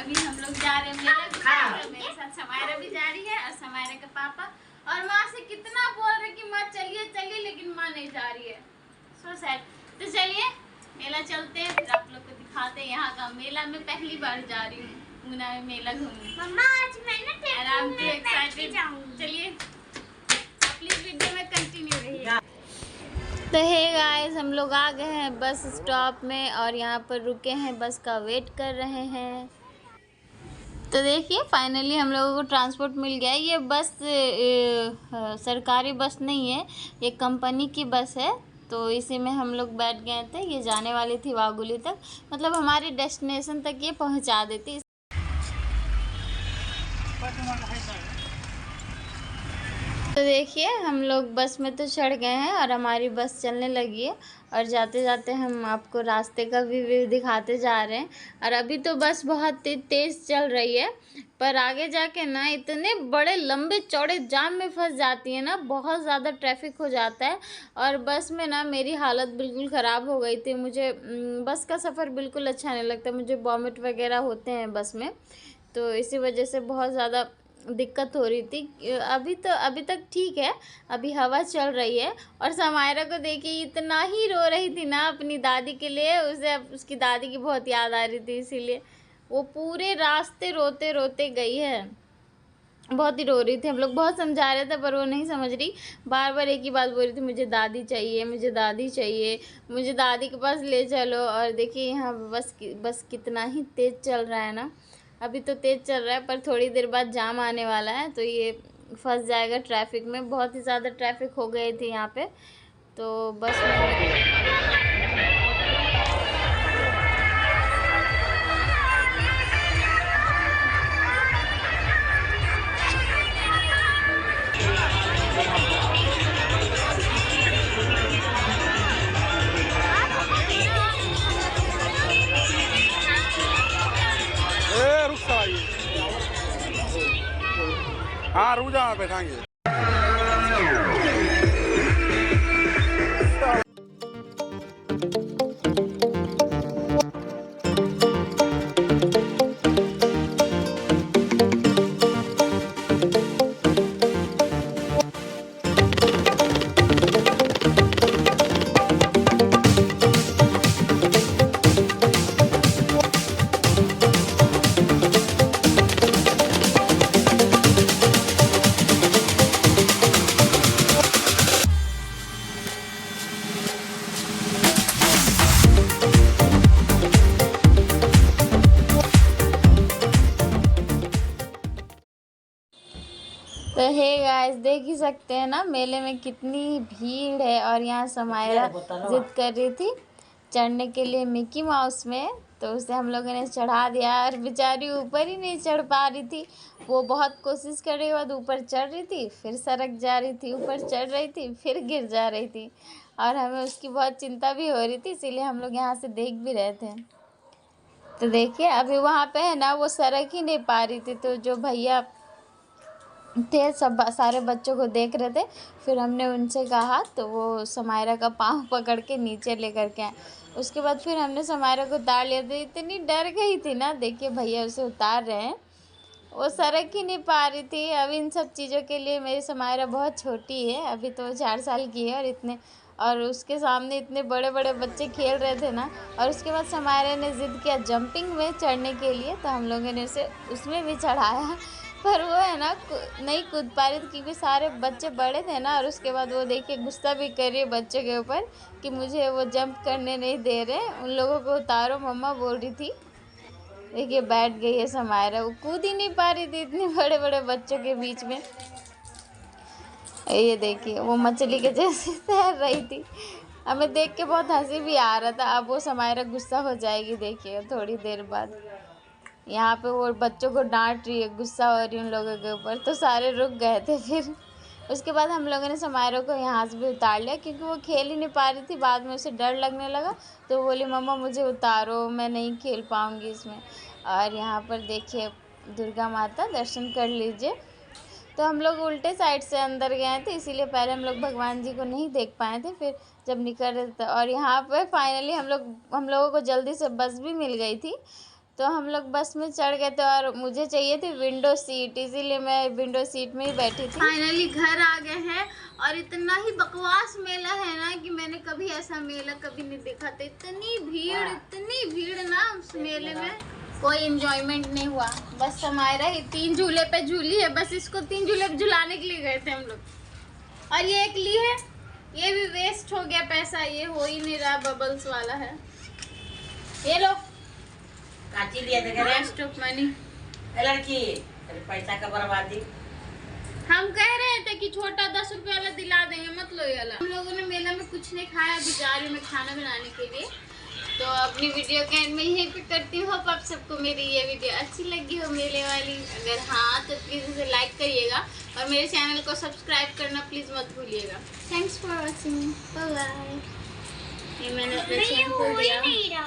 अभी हम लोग जा रहे हैं मेला, मेरे साथ समायरा भी जा रही है और समायरा के पापा। और माँ से कितना बोल रहे कि माँ चलिए चलिए, लेकिन माँ नहीं जा रही है। So sad. तो चलिए मेला चलते हैं, फिर आप लोग को दिखाते हैं यहाँ का मेला। मैं पहली बार जा रही हूँ ऊना में मेला घूमने। मम्मा आज मैं ना चलिए प्लीज वीडियो में कंटिन्यू रहिए। तो हे गाइस, हम लोग आ गए हैं बस स्टॉप में और यहाँ पर रुके हैं, बस का वेट कर रहे हैं। तो देखिए फाइनली हम लोगों को ट्रांसपोर्ट मिल गया है। ये बस सरकारी बस नहीं है, ये कंपनी की बस है। तो इसी में हम लोग बैठ गए थे। ये जाने वाली थी वागुली तक, मतलब हमारी डेस्टिनेशन तक ये पहुंचा देती। तो देखिए हम लोग बस में तो चढ़ गए हैं और हमारी बस चलने लगी है। और जाते जाते हम आपको रास्ते का भी व्यू दिखाते जा रहे हैं। और अभी तो बस बहुत तेज़ चल रही है, पर आगे जाके ना इतने बड़े लंबे चौड़े जाम में फंस जाती है ना, बहुत ज़्यादा ट्रैफिक हो जाता है। और बस में ना मेरी हालत बिल्कुल ख़राब हो गई थी। मुझे बस का सफ़र बिल्कुल अच्छा नहीं लगता, मुझे वॉमिट वगैरह होते हैं बस में। तो इसी वजह से बहुत ज़्यादा दिक्कत हो रही थी। अभी तक ठीक है, अभी हवा चल रही है। और समायरा को देखिए इतना ही रो रही थी ना अपनी दादी के लिए, उसे उसकी दादी की बहुत याद आ रही थी, इसीलिए वो पूरे रास्ते रोते रोते गई है। बहुत ही रो रही थी, हम लोग बहुत समझा रहे थे पर वो नहीं समझ रही। बार बार एक ही बात बोल रही थी, मुझे दादी चाहिए, मुझे दादी चाहिए, मुझे दादी के पास ले चलो। और देखिए यहाँ बस कितना ही तेज़ चल रहा है ना। अभी तो तेज़ चल रहा है पर थोड़ी देर बाद जाम आने वाला है, तो ये फंस जाएगा ट्रैफिक में। बहुत ही ज़्यादा ट्रैफिक हो गई थी यहाँ पे, तो बस में हाँ रुक जाओ, बैठाएंगे। तो हे गाइस, देख ही सकते हैं ना मेले में कितनी भीड़ है। और यहाँ समायरा जिद कर रही थी चढ़ने के लिए मिकी माउस में, तो उसे हम लोगों ने चढ़ा दिया। और बेचारी ऊपर ही नहीं चढ़ पा रही थी, वो बहुत कोशिश करने के बाद ऊपर चढ़ रही थी, फिर सरक जा रही थी, ऊपर चढ़ रही थी, फिर गिर जा रही थी। और हमें उसकी बहुत चिंता भी हो रही थी, इसीलिए हम लोग यहाँ से देख भी रहे थे। तो देखिए अभी वहाँ पे है ना, वो सरक ही नहीं पा रही थी, तो जो भैया थे सब सारे बच्चों को देख रहे थे। फिर हमने उनसे कहा तो वो समायरा का पाँव पकड़ के नीचे लेकर के आए। उसके बाद फिर हमने समायरा को उतार लिया था। इतनी डर गई थी ना, देखिए भैया उसे उतार रहे हैं, वो सरक ही नहीं पा रही थी। अब इन सब चीज़ों के लिए मेरी समायरा बहुत छोटी है, अभी तो 4 साल की है। और उसके सामने इतने बड़े बड़े बच्चे खेल रहे थे ना। और उसके बाद समायरा ने ज़िद किया जंपिंग में चढ़ने के लिए, तो हम लोगों ने उसे उसमें भी चढ़ाया, पर वो है ना नहीं कूद पा रही थी क्योंकि सारे बच्चे बड़े थे ना। और उसके बाद वो देखिए गुस्सा भी कर रही है बच्चों के ऊपर कि मुझे वो जंप करने नहीं दे रहे, उन लोगों को उतारो मम्मा बोल रही थी। देखिए बैठ गई है समायरा, वो कूद ही नहीं पा रही थी इतने बड़े बड़े बच्चों के बीच में। ये देखिए वो मछली के जैसे तैर रही थी, हमें देख के बहुत हंसी भी आ रहा था। अब वो समायरा गुस्सा हो जाएगी, देखिए थोड़ी देर बाद। यहाँ पे वो बच्चों को डांट रही है, गुस्सा हो रही है उन लोगों के ऊपर, तो सारे रुक गए थे। फिर उसके बाद हम लोगों ने समायरा को यहाँ से भी उतार लिया क्योंकि वो खेल ही नहीं पा रही थी। बाद में उसे डर लगने लगा, तो बोली मम्मा मुझे उतारो, मैं नहीं खेल पाऊँगी इसमें। और यहाँ पर देखिए दुर्गा माता, दर्शन कर लीजिए। तो हम लोग उल्टे साइड से अंदर गए थे, इसीलिए पहले हम लोग भगवान जी को नहीं देख पाए थे, फिर जब निकल रहे थे। और यहाँ पर फाइनली हम लोगों को जल्दी से बस भी मिल गई थी, तो हम लोग बस में चढ़ गए थे और मुझे चाहिए थी विंडो सीट, इसीलिए मैं विंडो सीट में ही बैठी थी। फाइनली घर आ गए हैं और इतना ही बकवास मेला है ना कि मैंने कभी ऐसा मेला कभी नहीं देखा था। इतनी भीड़ ना उस मेले में, कोई एंजॉयमेंट नहीं हुआ। बस समायरा ही 3 झूले पे झूली है, बस इसको 3 झूले पे झुलाने के लिए गए थे हम लोग। और ये एक ली है, ये भी वेस्ट हो गया पैसा, ये हो ही नहीं रहा, बबल्स वाला है। ये लो काची लिए थे वेस्ट ऑफ मनी। लड़की पैसा का बर्बादी। हम कह रहे थे कि छोटा 10 रुपए वाला दिला देंगे, मत लो ये वाला। हम लोगों ने मेला में कुछ नहीं खाया, अभी जा रही हूँ मैं खाना बनाने के लिए। तो अपनी वीडियो के एंड में यहीं पे करती हूँ। होप आप सबको मेरी ये वीडियो अच्छी लगी हो मेले वाली। अगर हाँ तो प्लीज़ इसे लाइक करिएगा और मेरे चैनल को सब्सक्राइब करना प्लीज़ मत भूलिएगा। Thanks for watching, bye bye. ये मैंने अपने चैनल को दिया।